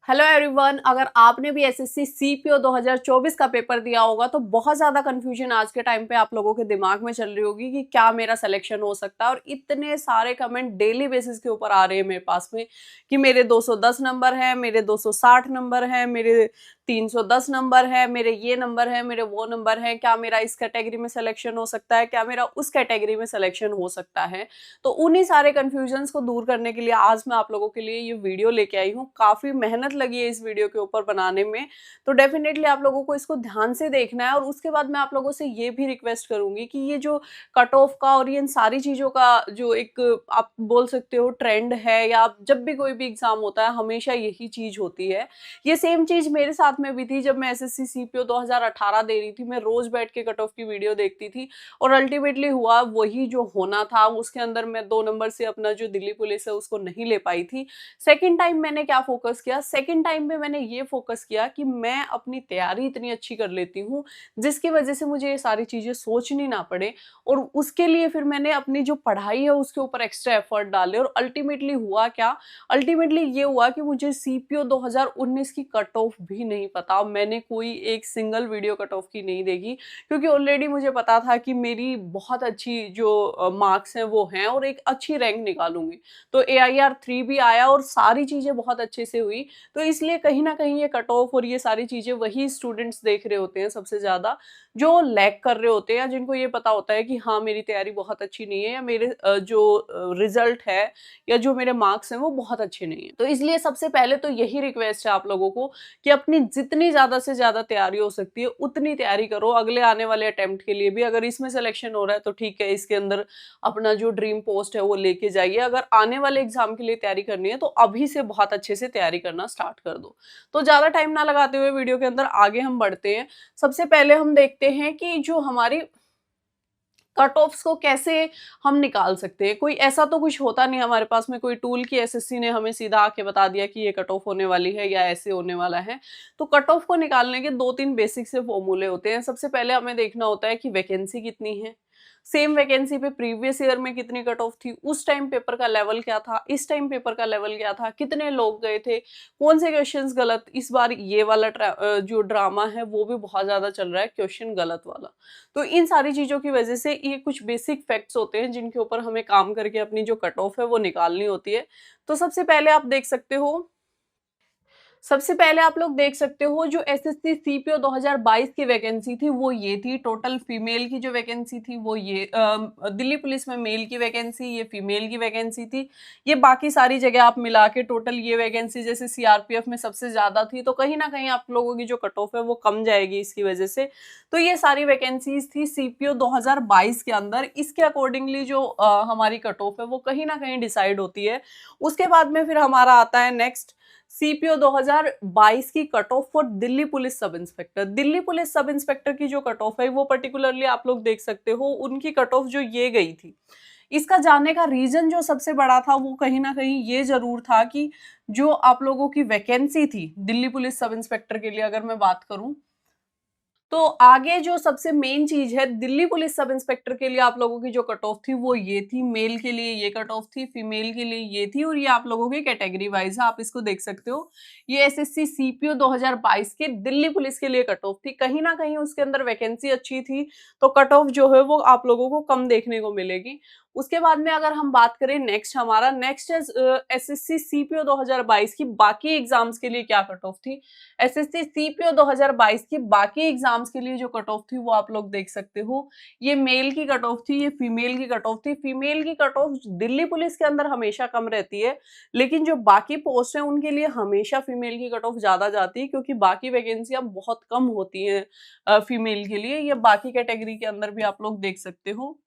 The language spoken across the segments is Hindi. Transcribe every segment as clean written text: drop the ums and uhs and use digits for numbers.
हेलो एवरीवन, अगर आपने भी एसएससी सीपीओ 2024 का पेपर दिया होगा तो बहुत ज़्यादा कंफ्यूजन आज के टाइम पे आप लोगों के दिमाग में चल रही होगी कि क्या मेरा सिलेक्शन हो सकता है। और इतने सारे कमेंट डेली बेसिस के ऊपर आ रहे हैं मेरे पास में कि मेरे 210 नंबर हैं, मेरे 260 नंबर हैं, मेरे 310 नंबर है, मेरे ये नंबर है, मेरे वो नंबर है, क्या मेरा इस कैटेगरी में सिलेक्शन हो सकता है, क्या मेरा उस कैटेगरी में सिलेक्शन हो सकता है। तो उन्हीं सारे कंफ्यूजन्स को दूर करने के लिए आज मैं आप लोगों के लिए ये वीडियो लेके आई हूँ। काफ़ी मेहनत लगी है इस वीडियो के ऊपर बनाने में, तो डेफिनेटली आप लोगों को इसको ध्यान से देखना है। और उसके बाद मैं आप लोगों से ये भी रिक्वेस्ट करूँगी कि ये जो कट ऑफ का और इन सारी चीज़ों का जो एक आप बोल सकते हो ट्रेंड है, या आप जब भी कोई भी एग्ज़ाम होता है हमेशा यही चीज़ होती है। ये सेम चीज़ मेरे साथ में भी थी जब मैं एसएससी सीपीओ 2018 दे रही थी। मैं रोज़ बैठ के कट ऑफ की वीडियो देखती थी और अल्टीमेटली हुआ वही जो होना था। उसके अंदर मैं 2 नंबर से अपना जो दिल्ली पुलिस है उसको नहीं ले पाई थी। सेकंड टाइम मैंने क्या फ़ोकस किया, सेकंड टाइम में मैंने ये फ़ोकस किया कि मैं अपनी तैयारी इतनी अच्छी कर लेती हूँ, जिसकी वज़ह से मुझे ये सारी चीज़ें सोचनी ना पड़े। और उसके लिए फिर मैंने अपनी जो पढ़ाई है उसके ऊपर एक्स्ट्रा एफ़र्ट डाले। और अल्टीमेटली हुआ क्या? अल्टीमेटली ये हुआ कि मुझे सीपीओ 2019 की कट ऑफ भी नहीं पता। मैंने कोई एक सिंगल वीडियो कट ऑफ की नहीं देखी, क्योंकि ऑलरेडी मुझे पता था कि मेरी बहुत अच्छी जो मार्क्स हैं वो हैं और एक अच्छी रैंक निकालूँगी। तो एआईआर 3 भी आया और सारी चीज़ें बहुत अच्छे से हुई। तो इसलिए कहीं न कहीं ये कट ऑफ और ये सारी चीज़ें वही स्टूडेंट्स देख रहे होते हैं सबसे ज़्यादा, जो लैग कर रहे होते हैं, जिनको ये पता होता है कि हाँ, मेरी तैयारी बहुत अच्छी नहीं है, या मेरे जो रिज़ल्ट है या जो मेरे मार्क्स हैं वो बहुत अच्छे नहीं हैं। तो इसलिए सबसे पहले तो यही रिक्वेस्ट है आप लोगों को कि अपनी जितनी ज़्यादा से ज़्यादा तैयारी हो सकती है उतनी तैयारी करो अगले आने वाले अटेम्प्ट के लिए भी। अगर इसमें सिलेक्शन हो रहा है तो ठीक है, इसके अंदर अपना जो ड्रीम पोस्ट है वो लेके जाइए। अगर आने वाले एग्जाम के लिए तैयारी करनी है तो अभी से बहुत अच्छे से तैयारी करना स्टार्ट कर दो। तो ज़्यादा टाइम ना लगाते हुए वीडियो के अंदर आगे हम बढ़ते हैं। सबसे पहले हम देखते हैं कि जो हमारी कट ऑफ्स को कैसे हम निकाल सकते हैं। कोई ऐसा तो कुछ होता नहीं हमारे पास में कोई टूल कि एसएससी ने हमें सीधा आके बता दिया कि ये कट ऑफ होने वाली है या ऐसे होने वाला है। तो कट ऑफ को निकालने के 2-3 बेसिक से फॉर्मूले होते हैं। सबसे पहले हमें देखना होता है कि वैकेंसी कितनी है, सेम वैकेंसी पे प्रीवियस ईयर में कितनी कट ऑफ थी, उस टाइम पेपर का लेवल क्या था, इस टाइम पेपर का लेवल क्या था, कितने लोग गए थे, कौन से क्वेश्चंस गलत। इस बार ये वाला जो ड्रामा है वो भी बहुत ज़्यादा चल रहा है, क्वेश्चन गलत वाला। तो इन सारी चीज़ों की वजह से ये कुछ बेसिक फैक्ट्स होते हैं जिनके ऊपर हमें काम करके अपनी जो कट ऑफ है वो निकालनी होती है। तो सबसे पहले आप लोग देख सकते हो जो एसएससी सीपीओ 2022 की वैकेंसी थी वो ये थी। टोटल फीमेल की जो वैकेंसी थी वो ये दिल्ली पुलिस में मेल की वैकेंसी, ये फीमेल की वैकेंसी थी। ये बाकी सारी जगह आप मिला के टोटल ये वैकेंसी जैसे सीआरपीएफ में सबसे ज्यादा थी, तो कहीं ना कहीं आप लोगों की जो कट ऑफ है वो कम जाएगी इसकी वजह से। तो ये सारी वैकेंसीज थी सीपीओ 2022 के अंदर। इसके अकॉर्डिंगली जो हमारी कट ऑफ है वो कहीं ना कहीं डिसाइड होती है। उसके बाद में फिर हमारा आता है नेक्स्ट सीपीओ 2022 की cut off for Delhi police sub inspector. Delhi police sub inspector की जो कट ऑफ है वो पर्टिकुलरली आप लोग देख सकते हो, उनकी कट ऑफ जो ये गई थी। इसका जानने का रीजन जो सबसे बड़ा था वो कहीं ना कहीं ये जरूर था कि जो आप लोगों की वैकेंसी थी दिल्ली पुलिस सब इंस्पेक्टर के लिए, अगर मैं बात करूं तो आगे जो सबसे मेन चीज है, दिल्ली पुलिस सब इंस्पेक्टर के लिए आप लोगों की जो कट ऑफ थी वो ये थी। मेल के लिए ये कट ऑफ थी, फीमेल के लिए ये थी, और ये आप लोगों की कैटेगरी वाइज है, आप इसको देख सकते हो। ये एसएससी सीपीओ 2022 की दिल्ली पुलिस के लिए कट ऑफ थी। कहीं ना कहीं उसके अंदर वैकेंसी अच्छी थी तो कट ऑफ जो है वो आप लोगों को कम देखने को मिलेगी। उसके बाद में अगर हम बात करें नेक्स्ट है एसएससी सीपीओ 2022 की बाकी एग्जाम्स के लिए क्या कट ऑफ थी। एसएससी सीपीओ 2022 की बाकी एग्जाम्स के लिए जो कट ऑफ थी वो आप लोग देख सकते हो। ये मेल की कट ऑफ थी, ये फीमेल की कट ऑफ थी। फीमेल की कट ऑफ दिल्ली पुलिस के अंदर हमेशा कम रहती है, लेकिन जो बाकी पोस्ट है उनके लिए हमेशा फीमेल की कट ऑफ ज्यादा जाती है, क्योंकि बाकी वैकेंसियां बहुत कम होती हैं फीमेल के लिए। ये बाकी कैटेगरी के अंदर भी आप लोग देख सकते हो।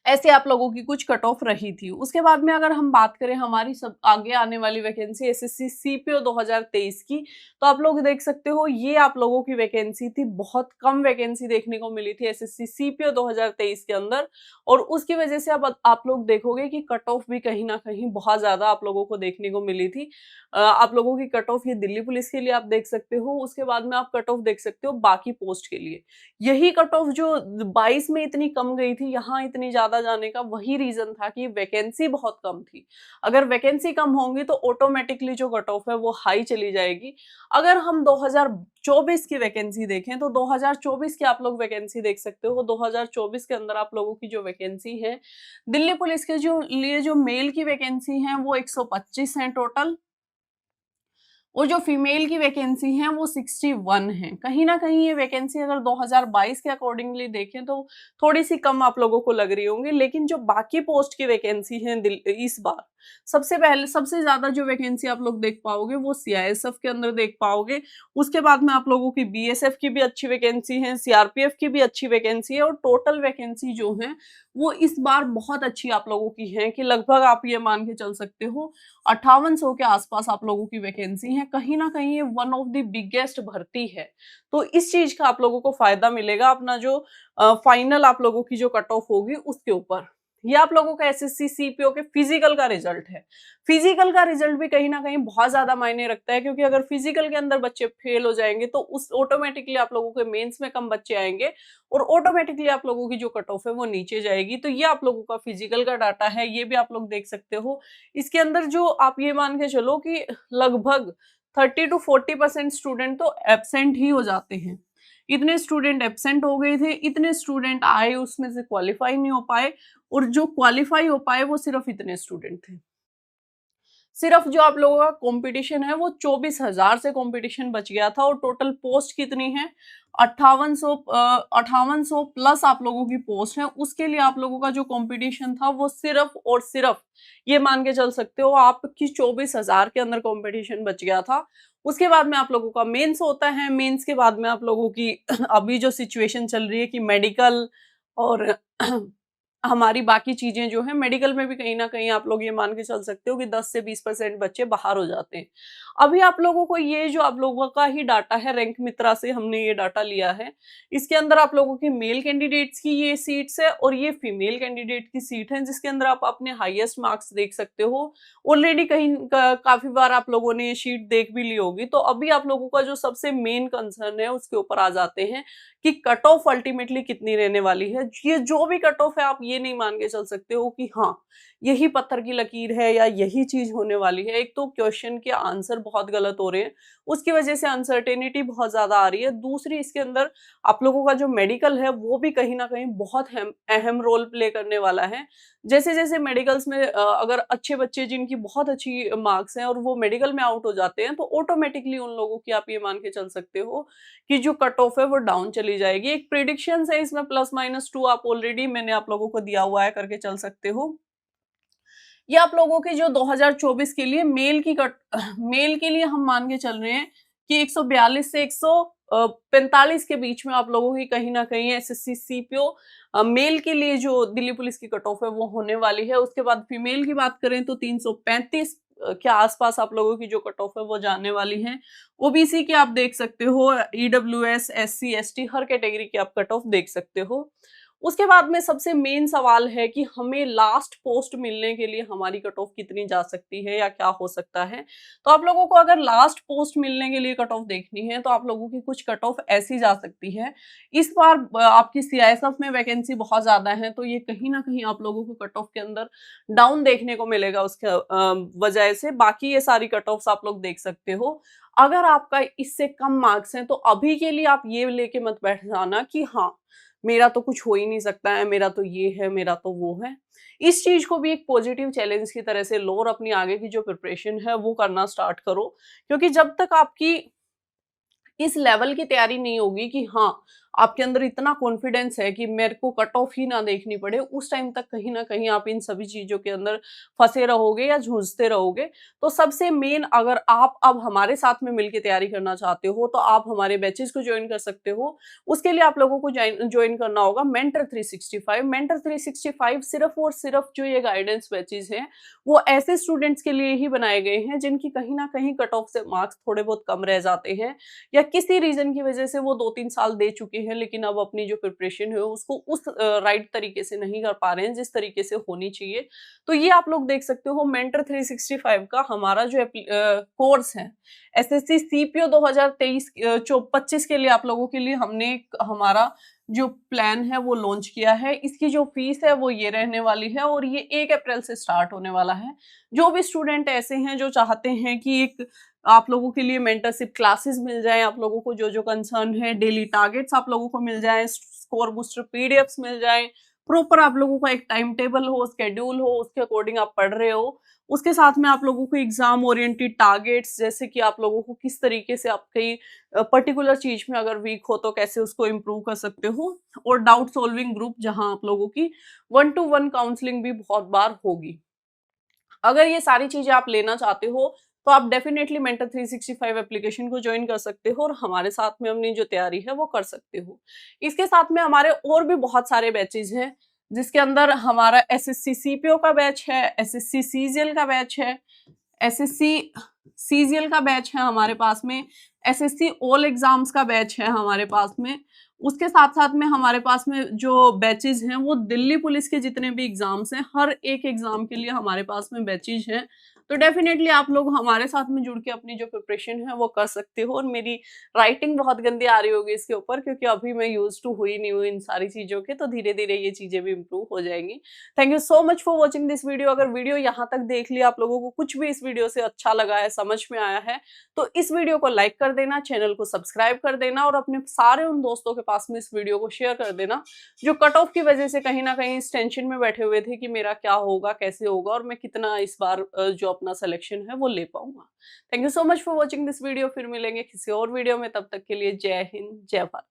ऐसे आप लोगों की कुछ कट ऑफ रही थी। उसके बाद में अगर हम बात करें हमारी सब आगे आने वाली वैकेंसी एसएससी सीपीओ 2023 की, तो आप लोग देख सकते हो ये आप लोगों की वैकेंसी थी। बहुत कम वैकेंसी देखने को मिली थी एसएससी सीपीओ 2023 के अंदर, और उसकी वजह से अब आप लोग देखोगे कि कट ऑफ भी कहीं ना कहीं बहुत ज्यादा आप लोगों को देखने को मिली थी। आप लोगों की कट ऑफ ये दिल्ली पुलिस के लिए आप देख सकते हो। उसके बाद में आप कट ऑफ देख सकते हो बाकी पोस्ट के लिए। यही कट ऑफ जो 22 में इतनी कम गई थी, यहाँ इतनी ज्यादा ज्यादा जाने का वही रीजन था कि वैकेंसी बहुत कम थी। अगर वैकेंसी कम होंगी तो ऑटोमेटिकली जो कट ऑफ है वो हाई चली जाएगी। अगर हम 2024 की वैकेंसी देखें तो 2024 की आप लोग वैकेंसी देख सकते हो। 2024 के अंदर आप लोगों की जो वैकेंसी है दिल्ली पुलिस के जो मेल की वैकेंसी है वो 125 है टोटल, और जो फीमेल की वैकेंसी है वो 61 है। कहीं ना कहीं ये वैकेंसी अगर 2022 के अकॉर्डिंगली देखें तो थोड़ी सी कम आप लोगों को लग रही होंगी, लेकिन जो बाकी पोस्ट की वैकेंसी है इस बार सबसे ज्यादा जो वैकेंसी आप लोग देख पाओगे वो सीआईएसएफ के अंदर देख पाओगे। उसके बाद में आप लोगों की बीएसएफ की भी अच्छी वैकेंसी है, सीआरपीएफ की भी अच्छी वैकेंसी है, और टोटल वैकेंसी जो है वो इस बार बहुत अच्छी आप लोगों की है कि लगभग आप ये मान के चल सकते हो 5800 के आसपास आप लोगों की वैकेंसी है। कहीं ना कहीं ये वन ऑफ द बिगेस्ट भर्ती है, तो इस चीज का आप लोगों को फायदा मिलेगा अपना जो फाइनल आप लोगों की जो कट ऑफ होगी उसके ऊपर। ये आप लोगों का एसएससी सीपीओ के फिजिकल का रिजल्ट है। फिजिकल का रिजल्ट भी कहीं ना कहीं बहुत ज्यादा मायने रखता है, क्योंकि अगर फिजिकल के अंदर बच्चे फेल हो जाएंगे तो उस ऑटोमेटिकली आप लोगों के मेंस में कम बच्चे आएंगे और ऑटोमेटिकली आप लोगों की जो कट ऑफ है वो नीचे जाएगी। तो ये आप लोगों का फिजिकल का डाटा है, ये भी आप लोग देख सकते हो। इसके अंदर जो आप ये मान के चलो कि लगभग 30 to 40% स्टूडेंट तो एब्सेंट ही हो जाते हैं। इतने स्टूडेंट एब्सेंट हो गए थे, इतने स्टूडेंट आए उसमें से क्वालिफाई नहीं हो पाए, और जो क्वालिफाई हो पाए वो सिर्फ इतने स्टूडेंट थे। सिर्फ जो आप लोगों का कंपटीशन है वो 24,000 से कंपटीशन बच गया था, और टोटल पोस्ट कितनी है 5800 प्लस आप लोगों की पोस्ट है। उसके लिए आप लोगों का जो कंपटीशन था वो सिर्फ और सिर्फ ये मान के चल सकते हो आपकी 24,000 के अंदर कंपटीशन बच गया था। उसके बाद में आप लोगों का मेंस होता है, मेंस के बाद में आप लोगों की अभी जो सिचुएशन चल रही है कि मेडिकल और हमारी बाकी चीजें जो है, मेडिकल में भी कहीं ना कहीं आप लोग ये मान के चल सकते हो कि 10 से 20% बच्चे बाहर हो जाते हैं। अभी आप लोगों को ये जो आप लोगों का ही डाटा है, रैंक मित्रा से हमने ये डाटा लिया है, इसके अंदर आप लोगों की मेल कैंडिडेट्स की ये सीट्स है और ये फीमेल कैंडिडेट की सीट है, जिसके अंदर आप अपने हाईएस्ट मार्क्स देख सकते हो। ऑलरेडी काफी बार आप लोगों ने ये शीट देख भी ली होगी। तो अभी आप लोगों का जो सबसे मेन कंसर्न है उसके ऊपर आ जाते हैं कि कट ऑफ अल्टीमेटली कितनी रहने वाली है। ये जो भी कट ऑफ है आप ये नहीं मान के चल सकते हो कि हाँ यही पत्थर की लकीर है या यही चीज होने वाली है। एक तो क्वेश्चन के आंसर बहुत गलत हो रहे हैं, उसकी वजह से अनसर्टेनिटी बहुत ज्यादा आ रही है। दूसरी, इसके अंदर आप लोगों का जो मेडिकल है वो भी कहीं ना कहीं बहुत अहम रोल प्ले करने वाला है। जैसे जैसे मेडिकल्स में अगर अच्छे बच्चे जिनकी बहुत अच्छी मार्क्स हैं और वो मेडिकल में आउट हो जाते हैं तो ऑटोमेटिकली उन लोगों की आप ये मान के चल सकते हो कि जो कट ऑफ है वो डाउन चली जाएगी। एक प्रिडिक्शन है इसमें +-2 आप ऑलरेडी मैंने आप लोगों को दिया हुआ है, करके चल सकते हो। ये आप लोगों के जो 2024 के लिए मेल के लिए हम मान के चल रहे हैं कि 142 से 145 के बीच में आप लोगों की कहीं ना कहीं एसएससी सीपीओ मेल के लिए जो दिल्ली पुलिस की कट ऑफ है वो होने वाली है। उसके बाद फीमेल की बात करें तो 335 के आसपास आप लोगों की जो कट ऑफ है वो जाने वाली है। ओबीसी की आप देख सकते हो, ईडब्ल्यूएस, एससी, एसटी हर कैटेगरी की आप कट ऑफ देख सकते हो। उसके बाद में सबसे मेन सवाल है कि हमें लास्ट पोस्ट मिलने के लिए हमारी कट ऑफ कितनी जा सकती है या क्या हो सकता है। तो आप लोगों को अगर लास्ट पोस्ट मिलने के लिए कट ऑफ देखनी है तो आप लोगों की कुछ कट ऑफ ऐसी जा सकती है। इस बार आपकी सीआईएसएफ में वैकेंसी बहुत ज्यादा है, तो ये कहीं ना कहीं आप लोगों को कट ऑफ के अंदर डाउन देखने को मिलेगा। उसके वजह से बाकी ये सारी कट ऑफ आप लोग देख सकते हो। अगर आपका इससे कम मार्क्स हैं तो अभी के लिए आप ये लेके मत बैठ जाना कि हाँ मेरा तो कुछ हो ही नहीं सकता है, मेरा तो ये है, मेरा तो वो है। इस चीज को भी एक पॉजिटिव चैलेंज की तरह से लो और अपनी आगे की जो प्रिपरेशन है वो करना स्टार्ट करो, क्योंकि जब तक आपकी इस लेवल की तैयारी नहीं होगी कि हाँ आपके अंदर इतना कॉन्फिडेंस है कि मेरे को कट ऑफ ही ना देखनी पड़े, उस टाइम तक कहीं ना कहीं आप इन सभी चीजों के अंदर फंसे रहोगे या जूझते रहोगे। तो सबसे मेन, अगर आप अब हमारे साथ में मिलकर तैयारी करना चाहते हो तो आप हमारे बैचेस को ज्वाइन कर सकते हो। उसके लिए आप लोगों को ज्वाइन करना होगा मेंटर 365। मेंटर 365 सिर्फ और सिर्फ जो ये गाइडेंस बैचेस हैं वो ऐसे स्टूडेंट्स के लिए ही बनाए गए हैं जिनकी कहीं ना कहीं कट ऑफ से मार्क्स थोड़े बहुत कम रह जाते हैं या किसी रीजन की वजह से वो 2-3 साल दे चुके हैं लेकिन अब अपनी जो प्रिपरेशन है उसको उस राइट तरीके से नहीं कर पा रहे हैं जिस तरीके से होनी चाहिए। तो ये आप लोग देख सकते हो मेंटर 365 का हमारा जो कोर्स है एसएससी सीपीओ 2023-25 के लिए आप लोगों के लिए हमने हमारा जो प्लान है वो लॉन्च किया है। इसकी जो फीस है वो ये रहने वाली है और ये 1 अप्रैल से स्टार्ट होने वाला है। जो भी स्टूडेंट ऐसे हैं जो चाहते हैं कि एक आप लोगों के लिए मेंटरशिप क्लासेस मिल जाएँ, आप लोगों को जो-जो कंसर्न है, डेली टारगेट्स आप लोगों को मिल जाएँ, स्कोर बूस्टर पीडीएफ्स मिल जाएँ, प्रॉपर आप लोगों का एक टाइम टेबल हो, शेड्यूल हो, उसके अकॉर्डिंग आप पढ़ रहे हो। उसके साथ में आप लोगों को एग्ज़ाम ओरिएंटेड टारगेट्स, जैसे कि आप लोगों को किस तरीके से आप कहीं पर्टिकुलर चीज़ में अगर वीक हो तो कैसे उसको इम्प्रूव कर सकते हो, और डाउट सॉल्विंग ग्रुप जहाँ आप लोगों की 1 टू 1 काउंसलिंग भी बहुत बार होगी। अगर ये सारी चीज़ें आप लेना चाहते हो, तो आप डेफ़िनेटली मेंटर 365 एप्लीकेशन को जॉइन कर सकते हो और हमारे साथ में अपनी जो तैयारी है वो कर सकते हो। इसके साथ में हमारे और भी बहुत सारे बैचेज़ हैं, जिसके अंदर हमारा एसएससी सीपीओ का बैच है, एसएससी सीजीएल का बैच है, एसएससी सीजीएल का बैच है हमारे पास में, एसएससी ऑल एग्ज़ाम्स का बैच है हमारे पास में। उसके साथ-साथ में हमारे पास में जो बैचेज़ हैं वो दिल्ली पुलिस के जितने भी एग्ज़ाम्स हैं, हर एक एग्ज़ाम के लिए हमारे पास में बैचेज़ हैं। तो डेफ़िनेटली आप लोग हमारे साथ में जुड़ के अपनी जो प्रिपरेशन है वो कर सकते हो, और मेरी राइटिंग बहुत गंदी आ रही होगी इसके ऊपर, क्योंकि अभी मैं यूज़्ड टू हुई नहीं हूँ इन सारी चीज़ों के, तो धीरे-धीरे ये चीज़ें भी इम्प्रूव हो जाएँगी। Thank you so much for watching this video. अगर वीडियो यहाँ तक देख लिया, आप लोगों को कुछ भी इस वीडियो से अच्छा लगा है, समझ में आया है, तो इस वीडियो को लाइक कर देना, चैनल को सब्सक्राइब कर देना और अपने सारे उन दोस्तों के पास में इस वीडियो को शेयर कर देना, जो कट ऑफ की वजह से कहीं न कहीं इस टेंशन में बैठे हुए थे कि मेरा क्या होगा, कैसे होगा और मैं कितना इस बार जो अपना सिलेक्शन है वो ले पाऊँगा। Thank you so much for watching this video. फिर मिलेंगे किसी और वीडियो में, तब तक के लिए जय हिंद, जय भारत।